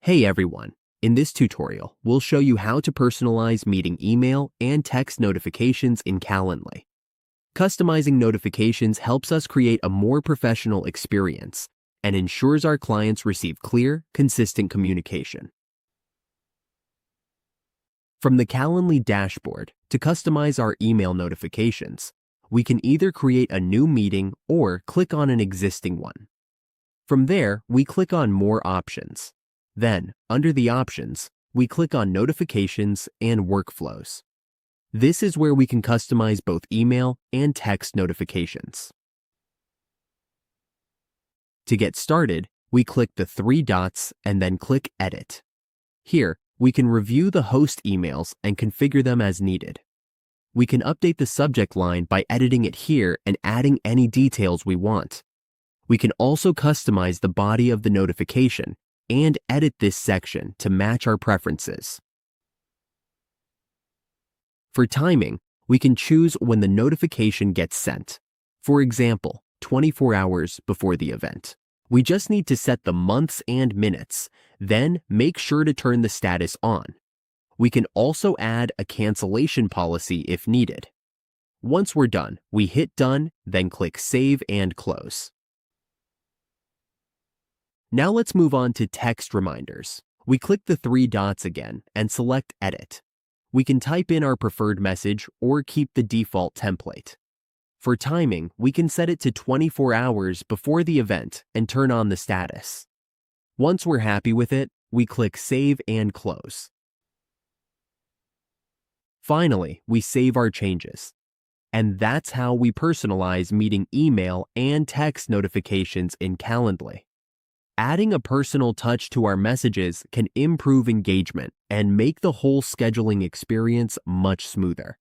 Hey everyone! In this tutorial, we'll show you how to personalize meeting email and text notifications in Calendly. Customizing notifications helps us create a more professional experience and ensures our clients receive clear, consistent communication. From the Calendly dashboard, to customize our email notifications, we can either create a new meeting or click on an existing one. From there, we click on More Options. Then, under the options, we click on Notifications and Workflows. This is where we can customize both email and text notifications. To get started, we click the three dots and then click Edit. Here, we can review the host emails and configure them as needed. We can update the subject line by editing it here and adding any details we want. We can also customize the body of the notification and edit this section to match our preferences. For timing, we can choose when the notification gets sent. For example, 24 hours before the event. We just need to set the months and minutes, then make sure to turn the status on. We can also add a cancellation policy if needed. Once we're done, we hit Done, then click Save and Close. Now let's move on to text reminders. We click the three dots again and select Edit. We can type in our preferred message or keep the default template. For timing, we can set it to 24 hours before the event and turn on the status. Once we're happy with it, we click Save and Close. Finally, we save our changes. And that's how we personalize meeting email and text notifications in Calendly. Adding a personal touch to our messages can improve engagement and make the whole scheduling experience much smoother.